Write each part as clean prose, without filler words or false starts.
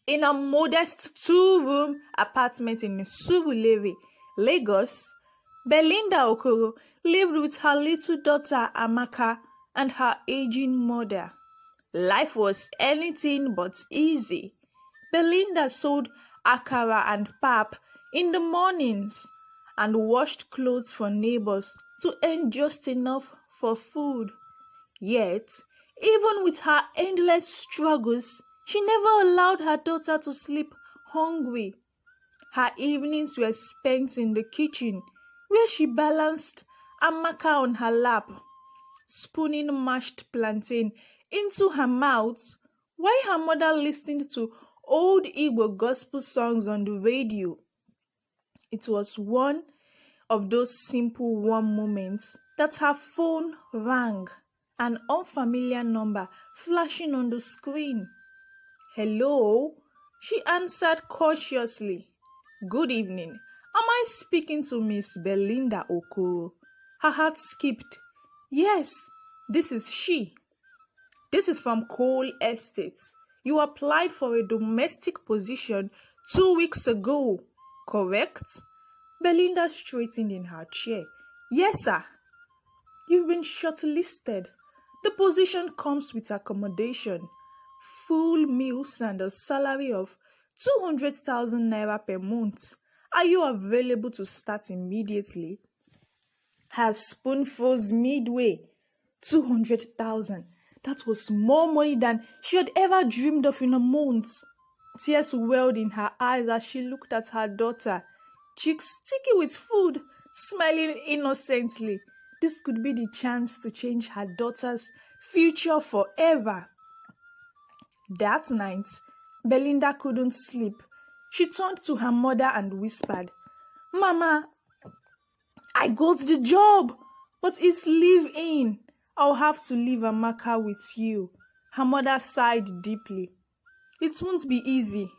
In a modest 2-room apartment in Surulere, Lagos, Belinda Okoro lived with her little daughter Amaka and her aging mother. Life was anything but easy. Belinda sold akara and pap in the mornings and washed clothes for neighbors to earn just enough for food. Yet, even with her endless struggles, she never allowed her daughter to sleep hungry. Her evenings were spent in the kitchen, where she balanced Amaka on her lap, spooning mashed plantain into her mouth, while her mother listened to old Igbo gospel songs on the radio. It was one of those simple warm moments that her phone rang, an unfamiliar number flashing on the screen. "Hello," she answered cautiously. "Good evening. Am I speaking to Miss Belinda Okoro?" Her heart skipped. "Yes, this is she. This is from Coal Estate. You applied for a domestic position 2 weeks ago, correct?" Belinda straightened in her chair. "Yes, sir." "You've been shortlisted. The position comes with accommodation, full meals and a salary of 200,000 naira per month. Are you available to start immediately?" Her spoon froze midway. 200,000. That was more money than she had ever dreamed of in a month. Tears welled in her eyes as she looked at her daughter, cheeks sticky with food, smiling innocently. This could be the chance to change her daughter's future forever. That night, Belinda couldn't sleep. She turned to her mother and whispered, "Mama, I got the job, but it's live-in. I'll have to leave Amaka with you." Her mother sighed deeply. "It won't be easy,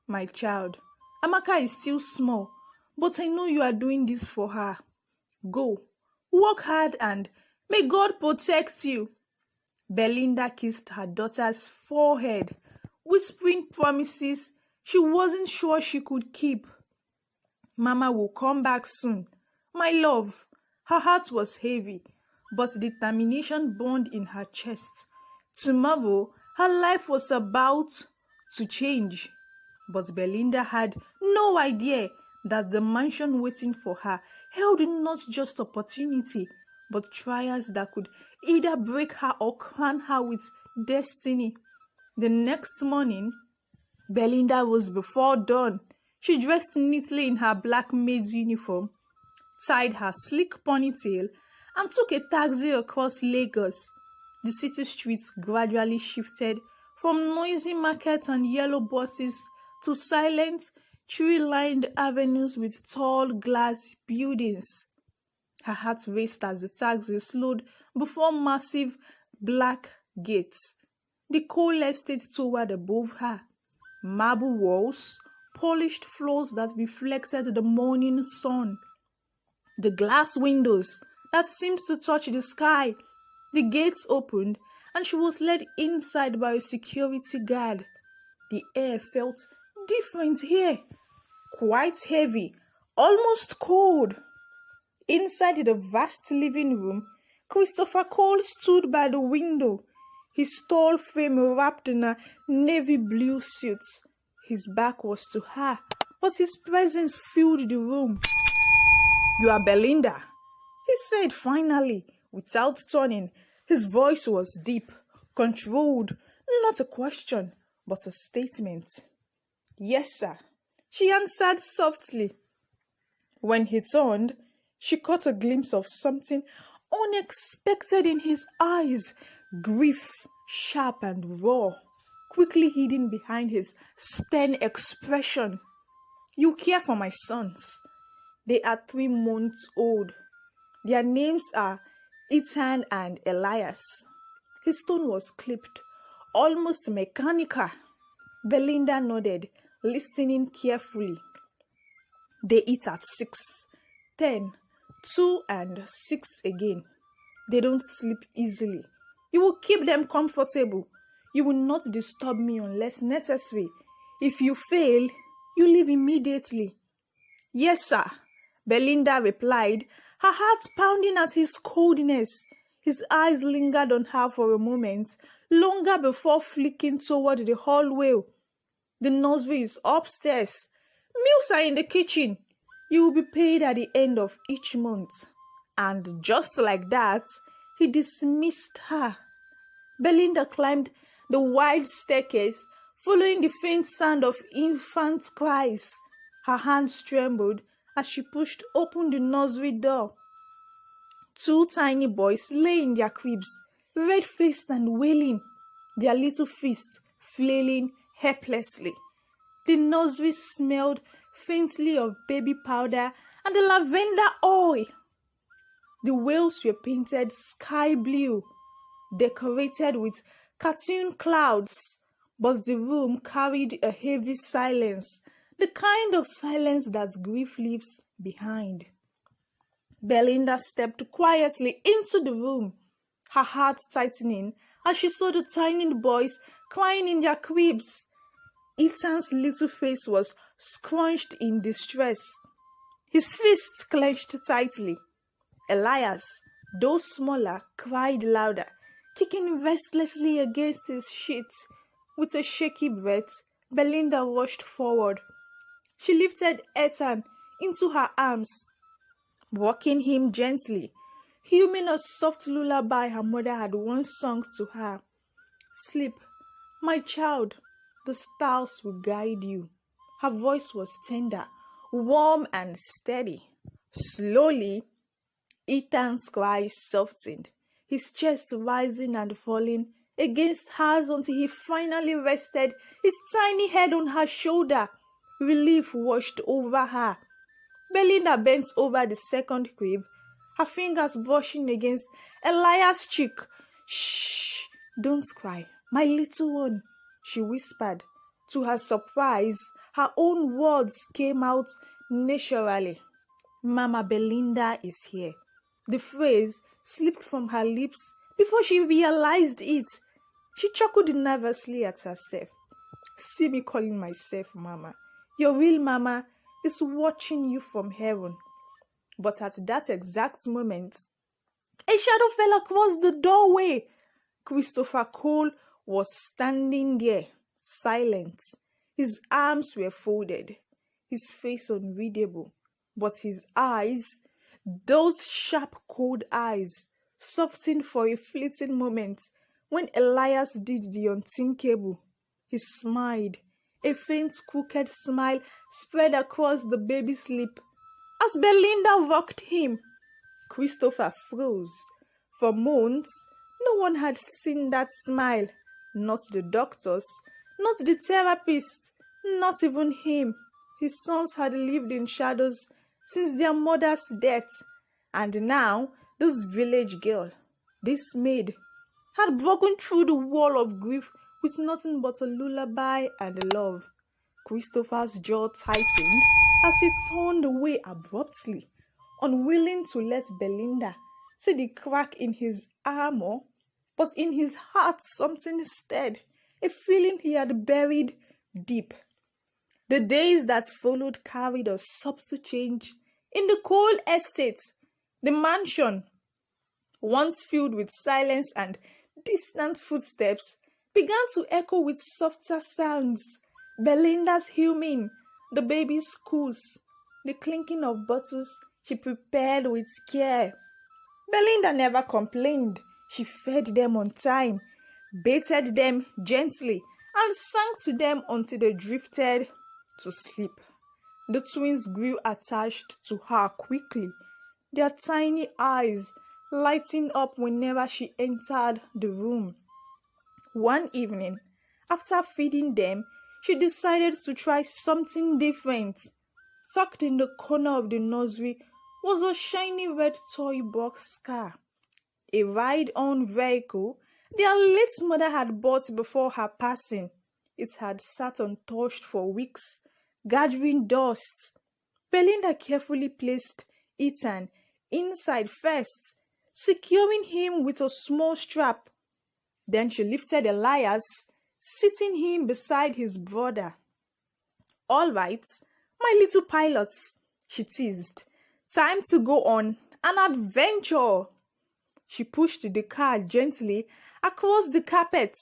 my child. Amaka is still small, but I know you are doing this for her. Go, work hard, and may God protect you." Belinda kissed her daughter's forehead, whispering promises she wasn't sure she could keep. "Mama will come back soon, my love." Her heart was heavy, but determination burned in her chest. Tomorrow, her life was about to change. But Belinda had no idea that the mansion waiting for her held not just opportunity, but trials that could either break her or crown her with destiny. The next morning, Belinda was before dawn. She dressed neatly in her black maid's uniform, tied her sleek ponytail, and took a taxi across Lagos. The city streets gradually shifted from noisy markets and yellow buses to silent, tree-lined avenues with tall glass buildings. Her heart raced as the taxi slowed before massive black gates. The coal estate towered above her. Marble walls, polished floors that reflected the morning sun, the glass windows that seemed to touch the sky. The gates opened, and she was led inside by a security guard. The air felt different here, quite heavy, almost cold. Inside the vast living room, Christopher Cole stood by the window, his tall frame wrapped in a navy blue suit. His back was to her, but his presence filled the room. "You are Belinda," he said finally, without turning. His voice was deep, controlled, not a question, but a statement. "Yes, sir," she answered softly. When he turned, she caught a glimpse of something unexpected in his eyes, grief, sharp and raw, quickly hidden behind his stern expression. "You care for my sons. They are 3 months old. Their names are Ethan and Elias." His tone was clipped, almost mechanical. Belinda nodded, listening carefully. "They eat at 6, 10, 2 and 6 again. They don't sleep easily. You will keep them comfortable. You will not disturb me unless necessary. If you fail, you leave immediately. Yes, sir, Belinda replied, her heart pounding at his coldness. His eyes lingered on her for a moment, longer before flicking toward the hallway. The nursery is upstairs. Meals are in the kitchen. You will be paid at the end of each month. And just like that, he dismissed her. Belinda climbed the wide staircase, following the faint sound of infant cries. Her hands trembled as she pushed open the nursery door. Two tiny boys lay in their cribs, red-faced and wailing, their little fists flailing helplessly. The nursery smelled faintly of baby powder and the lavender oil. The walls were painted sky blue, decorated with cartoon clouds, but the room carried a heavy silence, the kind of silence that grief leaves behind. Belinda stepped quietly into the room, her heart tightening as she saw the tiny boys crying in their cribs. Ethan's little face was scrunched in distress, his fists clenched tightly. Elias, though smaller, cried louder, kicking restlessly against his sheets. With a shaky breath, Belinda rushed forward. She lifted Ethan into her arms, rocking him gently, humming a soft lullaby her mother had once sung to her. Sleep, my child, the stars will guide you. Her voice was tender, warm and steady. Slowly, Ethan's cries softened, his chest rising and falling against hers until he finally rested his tiny head on her shoulder. Relief washed over her. Belinda bent over the second crib, her fingers brushing against Elias' cheek. Shh, don't cry, my little one, she whispered. To her surprise, her own words came out naturally. Mama Belinda is here. The phrase slipped from her lips before she realized it. She chuckled nervously at herself. See me calling myself Mama. Your real Mama is watching you from heaven. But at that exact moment, a shadow fell across the doorway. Christopher Cole was standing there, silent. His arms were folded, his face unreadable, but his eyes, those sharp, cold eyes, softened for a fleeting moment. When Elias did the unthinkable, he smiled. A faint, crooked smile spread across the baby's lip. As Belinda rocked him, Christopher froze. For months, no one had seen that smile. Not the doctors, not the therapist, not even him. His sons had lived in shadows since their mother's death. And now, this village girl, this maid, had broken through the wall of grief with nothing but a lullaby and love. Christopher's jaw tightened as he turned away abruptly, unwilling to let Belinda see the crack in his armor, but in his heart something stirred, a feeling he had buried deep. The days that followed carried a subtle change. In the Cole estate, the mansion, once filled with silence and distant footsteps, began to echo with softer sounds. Belinda's humming, the baby's coos, the clinking of bottles she prepared with care. Belinda never complained. She fed them on time, bathed them gently, and sang to them until they drifted to sleep. The twins grew attached to her quickly, their tiny eyes lighting up whenever she entered the room. One evening, after feeding them, she decided to try something different. Tucked in the corner of the nursery was a shiny red toy box car, a ride-on vehicle their late mother had bought before her passing. It had sat untouched for weeks, gathering dust. Belinda carefully placed Ethan inside first, securing him with a small strap. Then she lifted Elias, seating him beside his brother. All right, my little pilots, she teased. Time to go on an adventure. She pushed the car gently across the carpet.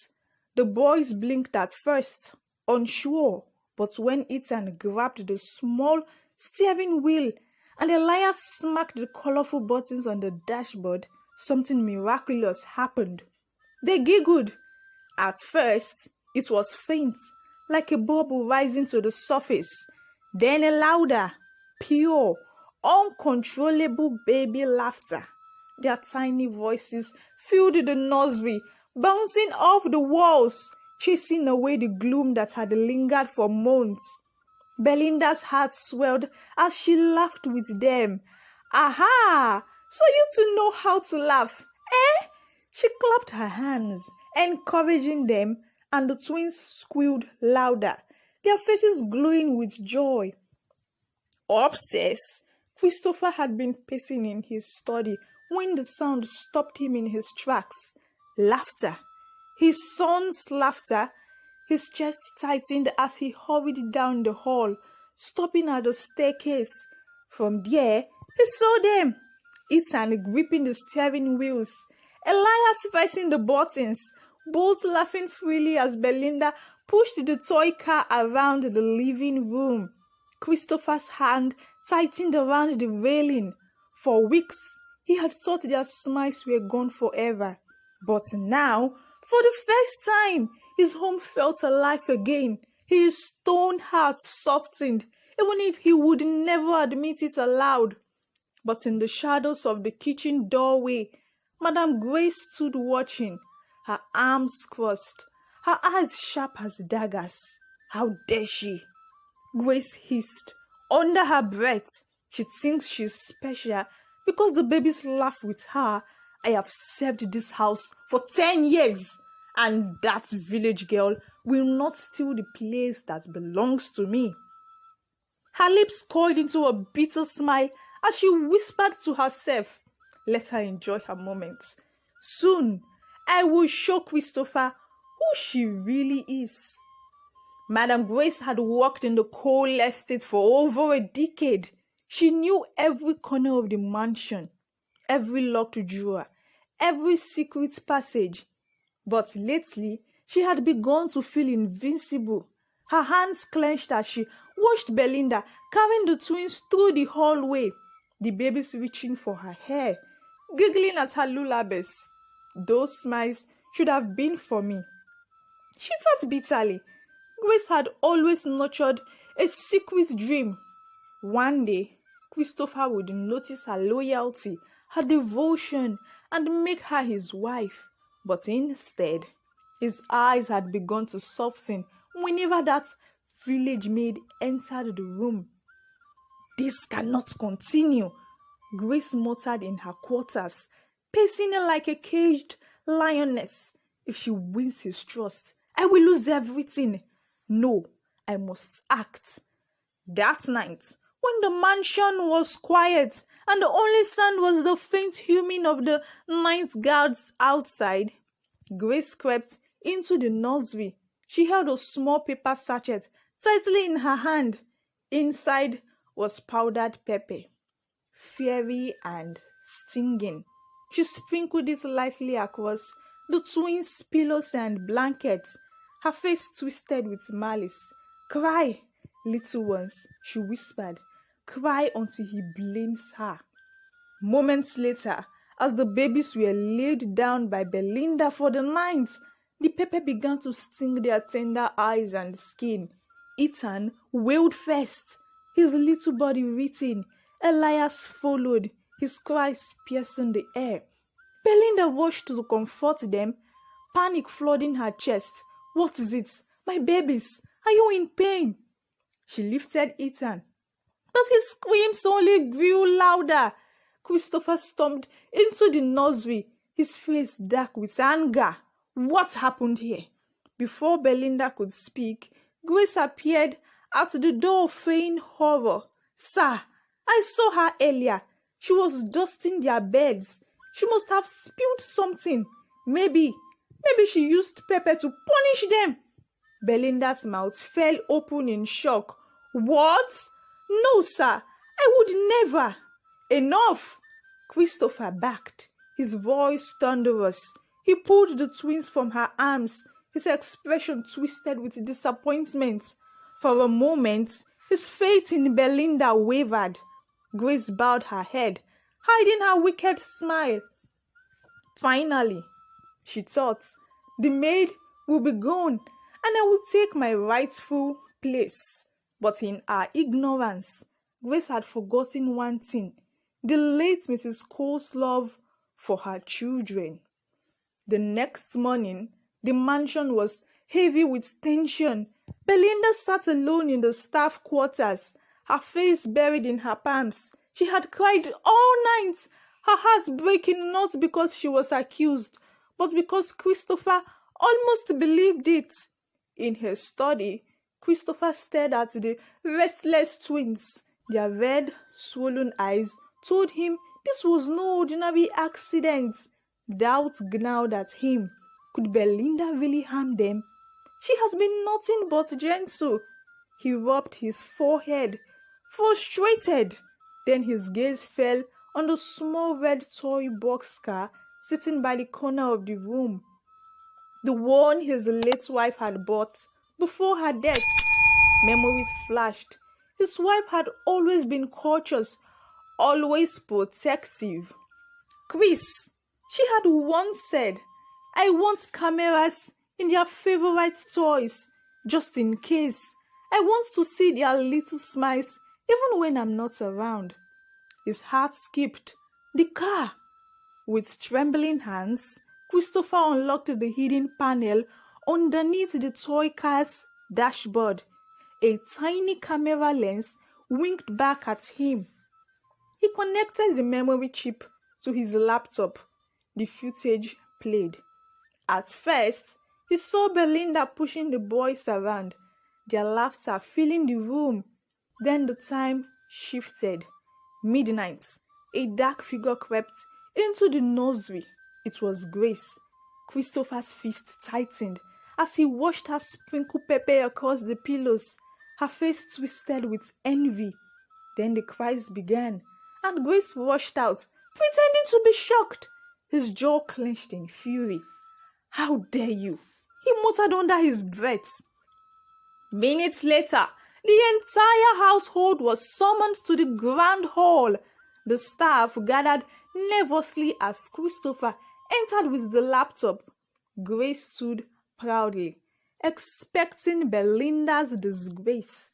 The boys blinked at first, unsure, but when Ethan grabbed the small steering wheel and Elias smacked the colorful buttons on the dashboard, something miraculous happened. They giggled. At first, it was faint, like a bubble rising to the surface. Then a louder, pure, uncontrollable baby laughter. Their tiny voices filled the nursery, bouncing off the walls, chasing away the gloom that had lingered for months. Belinda's heart swelled as she laughed with them. Aha! So you two know how to laugh, eh? She clapped her hands, encouraging them, and the twins squealed louder, their faces glowing with joy. Upstairs, Christopher had been pacing in his study when the sound stopped him in his tracks. Laughter. His son's laughter. His chest tightened as he hurried down the hall, stopping at the staircase. From there, he saw them. Ethan gripping the steering wheels, Elias pressing the buttons, both laughing freely as Belinda pushed the toy car around the living room. Christopher's hand tightened around the railing. For weeks, he had thought their smiles were gone forever. But now, for the first time, his home felt alive again. His stone heart softened, even if he would never admit it aloud. But in the shadows of the kitchen doorway, Madame Grace stood watching, her arms crossed, her eyes sharp as daggers. How dare she? Grace hissed under her breath. She thinks she's special because the babies laugh with her. I have served this house for 10 years, and that village girl will not steal the place that belongs to me. Her lips curled into a bitter smile as she whispered to herself, let her enjoy her moments. Soon, I will show Christopher who she really is. Madame Grace had worked in the coal estate for over a decade. She knew every corner of the mansion, every locked drawer, every secret passage. But lately, she had begun to feel invincible. Her hands clenched as she watched Belinda carrying the twins through the hallway, the babies reaching for her hair, giggling at her lullabies. Those smiles should have been for me. She thought bitterly. Grace had always nurtured a secret dream. One day, Christopher would notice her loyalty, her devotion, and make her his wife. But instead, his eyes had begun to soften whenever that village maid entered the room. This cannot continue, Grace muttered in her quarters, pacing like a caged lioness. If she wins his trust, I will lose everything. No, I must act. That night, when the mansion was quiet and the only sound was the faint humming of the night guards outside, Grace crept into the nursery. She held a small paper sachet tightly in her hand. Inside was powdered pepper, fiery and stinging. She sprinkled it lightly across the twins' pillows and blankets, her face twisted with malice. Cry, little ones, she whispered. Cry until he blames her. Moments later, as the babies were laid down by Belinda for the night, the pepper began to sting their tender eyes and skin. Ethan wailed first, his little body writhing. Elias followed, his cries piercing the air. Belinda rushed to comfort them, panic flooding her chest. What is it? My babies, are you in pain? She lifted Ethan, but his screams only grew louder. Christopher stomped into the nursery, his face dark with anger. What happened here? Before Belinda could speak, Grace appeared at the door feigning horror. Sir, I saw her earlier. She was dusting their beds. She must have spilled something. Maybe she used pepper to punish them. Belinda's mouth fell open in shock. What? No, sir, I would never. Enough! Christopher barked, his voice thunderous. He pulled the twins from her arms, his expression twisted with disappointment. For a moment, his faith in Belinda wavered. Grace bowed her head, hiding her wicked smile. Finally, she thought, the maid will be gone, and I will take my rightful place. But in her ignorance, Grace had forgotten one thing: the late Mrs. Cole's love for her children. The next morning, the mansion was heavy with tension. Belinda sat alone in the staff quarters, her face buried in her palms. She had cried all night, her heart breaking not because she was accused, but because Christopher almost believed it. In her study, Christopher stared at the restless twins. Their red, swollen eyes told him this was no ordinary accident. Doubt gnawed at him. Could Belinda really harm them? She has been nothing but gentle. He rubbed his forehead, frustrated. Then his gaze fell on the small red toy boxcar sitting by the corner of the room, the one his late wife had bought before her death. Memories flashed. His wife had always been cautious, always protective. Chris, she had once said, I want cameras in their favorite toys, just in case. I want to see their little smiles, even when I'm not around. His heart skipped. The car. With trembling hands, Christopher unlocked the hidden panel underneath the toy car's dashboard. A tiny camera lens winked back at him. He connected the memory chip to his laptop. The footage played. At first, he saw Belinda pushing the boys around, their laughter filling the room. Then the time shifted. Midnight. A dark figure crept into the nursery. It was Grace. Christopher's fist tightened as he watched her sprinkle pepper across the pillows. Her face twisted with envy. Then the cries began, and Grace rushed out, pretending to be shocked. His jaw clenched in fury. How dare you? He muttered under his breath. Minutes later, the entire household was summoned to the grand hall. The staff gathered nervously as Christopher entered with the laptop. Grace stood proudly, expecting Belinda's disgrace.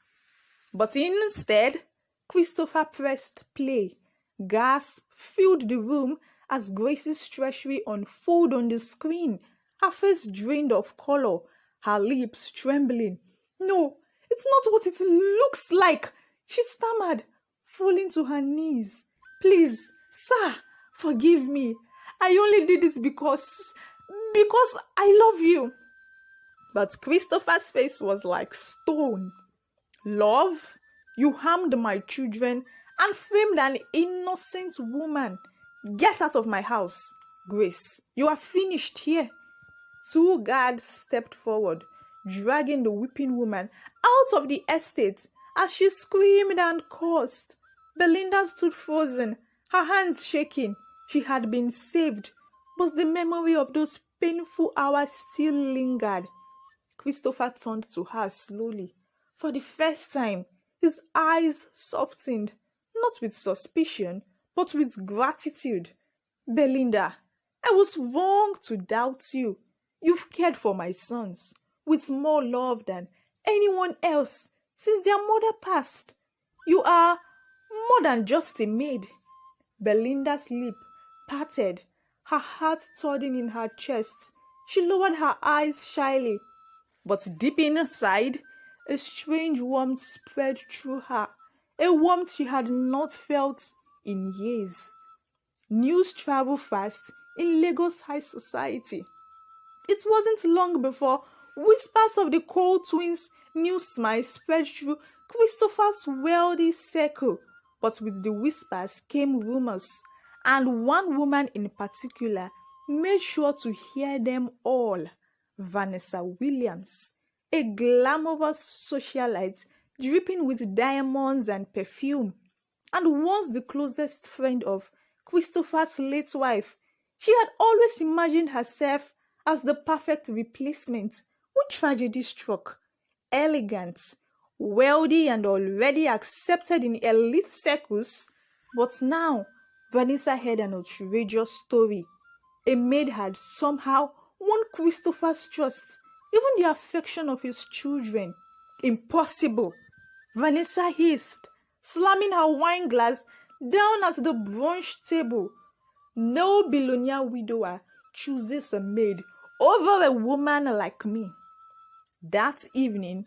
But instead, Christopher pressed play. Gasps filled the room as Grace's treachery unfolded on the screen. Her face drained of color, her lips trembling. No, it's not what it looks like, she stammered, falling to her knees. Please, sir, forgive me. I only did it because I love you. But Christopher's face was like stone. Love? You harmed my children and framed an innocent woman. Get out of my house. Grace, you are finished here. Two guards stepped forward, dragging the weeping woman out of the estate as she screamed and cursed. Belinda stood frozen, her hands shaking. She had been saved, but the memory of those painful hours still lingered. Christopher turned to her slowly. For the first time, his eyes softened, not with suspicion, but with gratitude. Belinda, I was wrong to doubt you. You've cared for my sons with more love than anyone else since their mother passed. You are more than just a maid. Belinda's lip parted, her heart thudding in her chest. She lowered her eyes shyly, but deep inside, a strange warmth spread through her, a warmth she had not felt in years. News traveled fast in Lagos high society. It wasn't long before whispers of the Cole twins' new smile spread through Christopher's wealthy circle. But with the whispers came rumors, and one woman in particular made sure to hear them all. Vanessa Williams, a glamorous socialite dripping with diamonds and perfume, and once the closest friend of Christopher's late wife. She had always imagined herself as the perfect replacement when tragedy struck. Elegant, wealthy, and already accepted in elite circles. But now, Vanessa heard an outrageous story. A maid had somehow won Christopher's trust, even the affection of his children. Impossible! Vanessa hissed, slamming her wine glass down at the brunch table. No billionaire widower chooses a maid over a woman like me. That evening,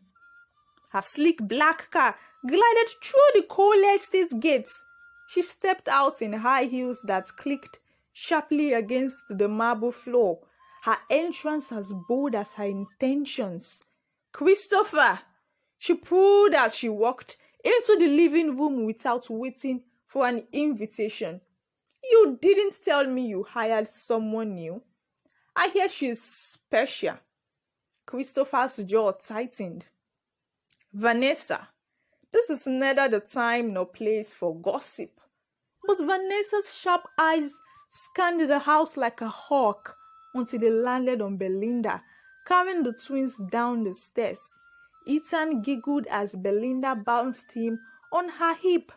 her sleek black car glided through the coal estate gates. She stepped out in high heels that clicked sharply against the marble floor, her entrance as bold as her intentions. "Christopher!" she pulled as she walked into the living room without waiting for an invitation. "You didn't tell me you hired someone new. I hear she's special." Christopher's jaw tightened. "Vanessa, this is neither the time nor place for gossip." But Vanessa's sharp eyes scanned the house like a hawk until they landed on Belinda, carrying the twins down the stairs. Ethan giggled as Belinda bounced him on her hip,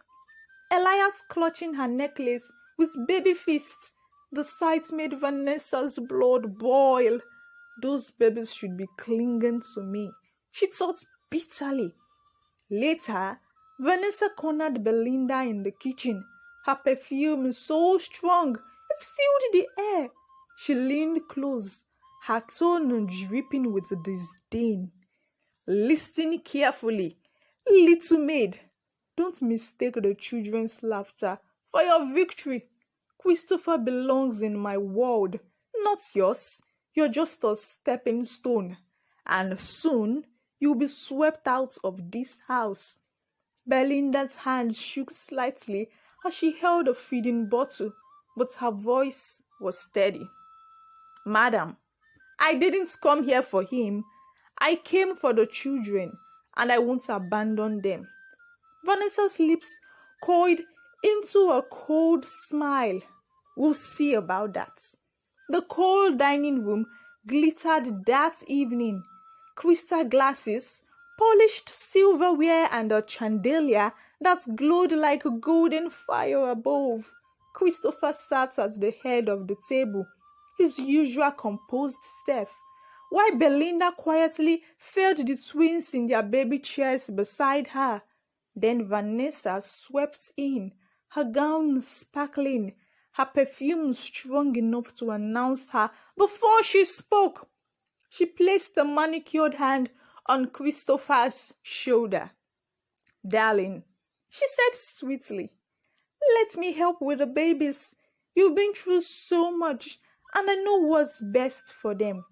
Elias clutching her necklace with baby fists. The sight made Vanessa's blood boil. Those babies should be clinging to me, she thought bitterly. Later, Vanessa cornered Belinda in the kitchen, her perfume so strong it filled the air. She leaned close, her tone dripping with disdain. "Listen carefully, little maid. Don't mistake the children's laughter for your victory. Christopher belongs in my world, not yours. You're just a stepping stone, and soon you'll be swept out of this house." Belinda's hand shook slightly as she held a feeding bottle, but her voice was steady. "Madam, I didn't come here for him. I came for the children, and I won't abandon them." Vanessa's lips coiled into a cold smile. "We'll see about that." The cold dining room glittered that evening. Crystal glasses, polished silverware, and a chandelier that glowed like a golden fire above. Christopher sat at the head of the table, his usual composed step, while Belinda quietly fed the twins in their baby chairs beside her. Then Vanessa swept in, her gown sparkling, her perfume strong enough to announce her before she spoke. She placed a manicured hand on Christopher's shoulder. "Darling," she said sweetly, "let me help with the babies. You've been through so much, and I know what's best for them."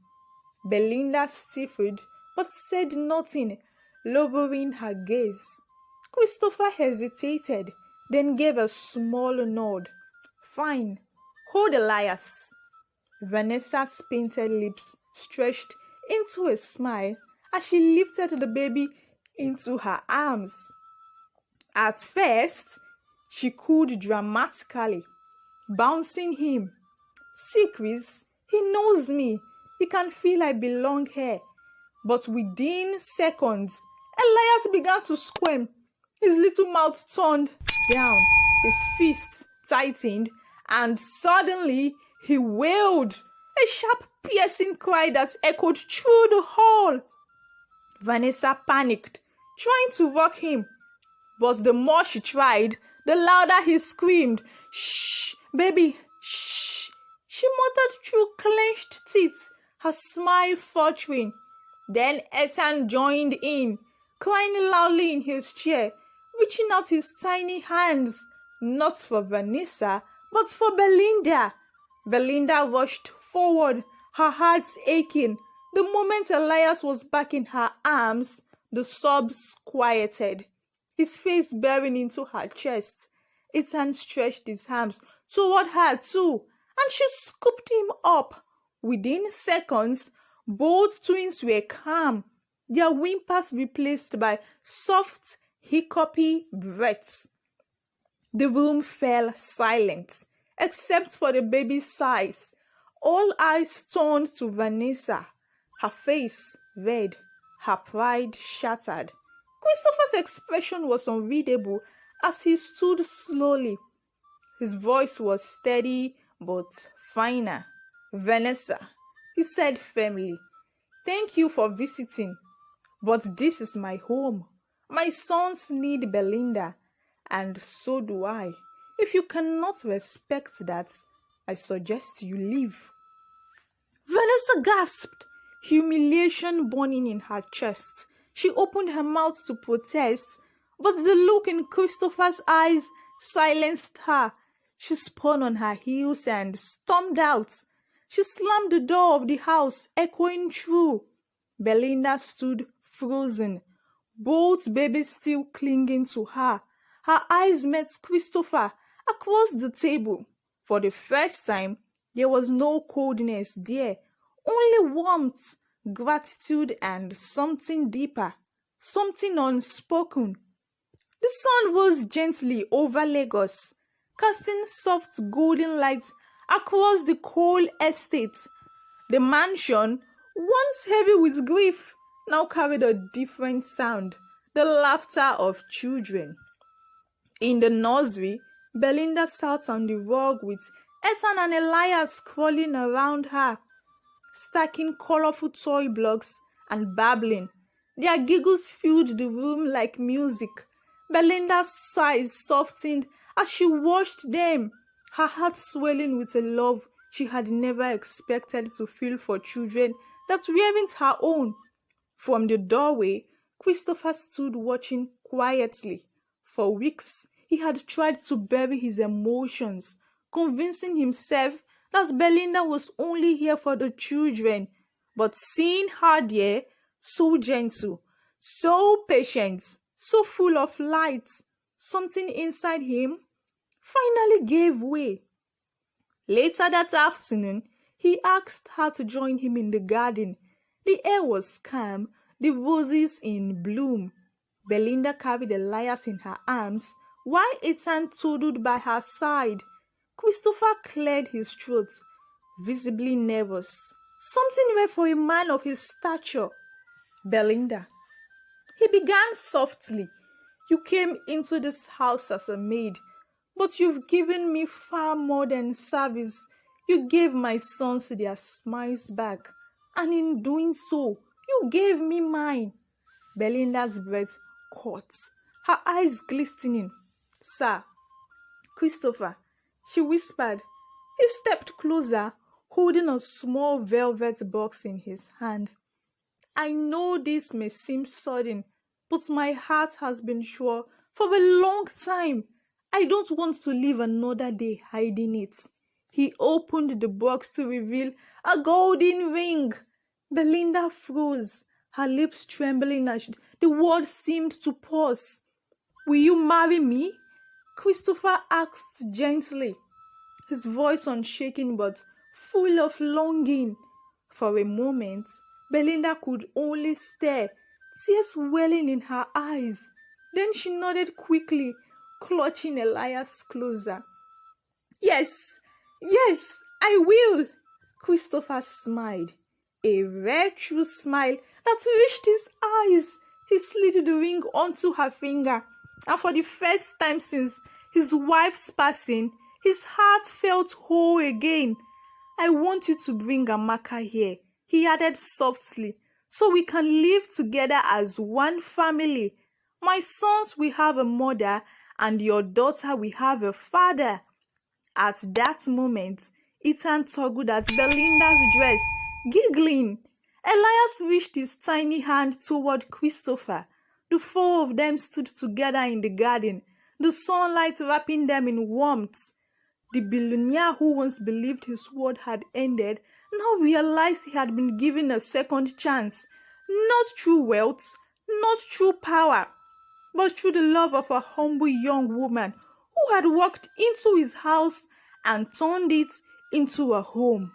Belinda stiffened but said nothing, lowering her gaze. Christopher hesitated, then gave a small nod. "Fine. Hold Elias." Vanessa's painted lips stretched into a smile as she lifted the baby into her arms. At first, she cooed dramatically, bouncing him. "See, Chris, he knows me. He can feel I belong here." But within seconds, Elias began to squirm. His little mouth turned down, his fists tightened, and suddenly he wailed, a sharp, piercing cry that echoed through the hall. Vanessa panicked, trying to rock him, but the more she tried, the louder he screamed. "Shh, baby, shh," she muttered through clenched teeth, her smile faltering. Then Ethan joined in, crying loudly in his chair, reaching out his tiny hands, not for Vanessa, but for Belinda. Belinda rushed forward, her heart aching. The moment Elias was back in her arms, the sobs quieted, his face bearing into her chest. Ethan stretched his arms toward her too, and she scooped him up. Within seconds, both twins were calm, their whimpers replaced by soft, hiccupy breaths. The room fell silent, except for the baby's sighs. All eyes turned to Vanessa, her face red, her pride shattered. Christopher's expression was unreadable as he stood slowly. His voice was steady but finer. "Vanessa," he said firmly, "thank you for visiting, but this is my home. My sons need Belinda, and so do I. If you cannot respect that, I suggest you leave." Vanessa gasped, humiliation burning in her chest. She opened her mouth to protest, but the look in Christopher's eyes silenced her. She spun on her heels and stormed out. She slammed the door of the house, echoing through. Belinda stood frozen, both babies still clinging to her. Her eyes met Christopher across the table. For the first time, there was no coldness there, only warmth, gratitude, and something deeper, something unspoken. The sun rose gently over Lagos, casting soft golden light across the coal estate. The mansion, once heavy with grief, now carried a different sound, the laughter of children. In the nursery, Belinda sat on the rug with Ethan and Elias crawling around her, stacking colorful toy blocks and babbling. Their giggles filled the room like music. Belinda's sighs softened as she watched them, her heart swelling with a love she had never expected to feel for children that weren't her own. From the doorway, Christopher stood watching quietly. For weeks, he had tried to bury his emotions, convincing himself that Belinda was only here for the children. But seeing her there, so gentle, so patient, so full of light, something inside him finally gave way. Later that afternoon, he asked her to join him in the garden. The air was calm, the roses in bloom. Belinda carried Elias in her arms, while Ethan toddled by her side. Christopher cleared his throat, visibly nervous. Something rare for a man of his stature. "Belinda," he began softly, "you came into this house as a maid, but you've given me far more than service. You gave my sons their smiles back, and in doing so, you gave me mine." Belinda's breath caught, her eyes glistening. "Sir, Christopher," she whispered. He stepped closer, holding a small velvet box in his hand. "I know this may seem sudden, but my heart has been sure for a long time. I don't want to live another day hiding it." He opened the box to reveal a golden ring. Belinda froze, her lips trembling as the words seemed to pause. "Will you marry me?" Christopher asked gently, his voice unshaken but full of longing. For a moment, Belinda could only stare, tears welling in her eyes. Then she nodded quickly, clutching Elias closer. Yes, I will." Christopher smiled, a rare true smile that reached his eyes. He slid the ring onto her finger, and for the first time since his wife's passing, his heart felt whole again. "I want you to bring Amaka here," he added softly, "so we can live together as one family. My sons will have a mother, and your daughter will have a father." At that moment, Ethan tuggled at Belinda's dress, giggling. Elias reached his tiny hand toward Christopher. The four of them stood together in the garden, the sunlight wrapping them in warmth. The billionaire who once believed his world had ended now realized he had been given a second chance, not through wealth, not through power, but through the love of a humble young woman who had walked into his house and turned it into a home.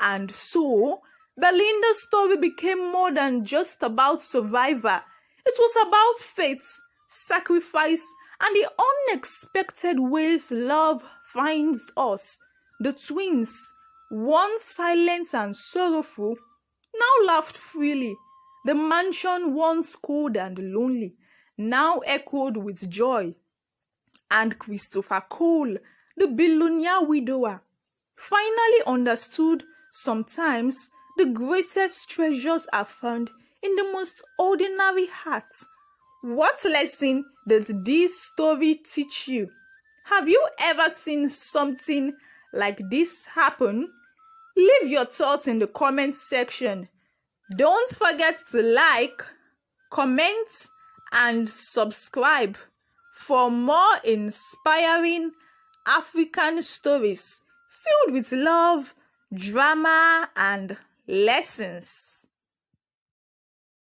And so, Belinda's story became more than just about survival. It was about faith, sacrifice, and the unexpected ways love finds us. The twins, once silent and sorrowful, now laughed freely. The mansion, once cold and lonely, now echoed with joy. And Christopher Cole, the billionaire widower, finally understood sometimes the greatest treasures are found in the most ordinary hearts. What lesson did this story teach you? Have you ever seen something like this happen? Leave your thoughts in the comment section. Don't forget to like, comment, and subscribe for more inspiring African stories filled with love, drama, and lessons.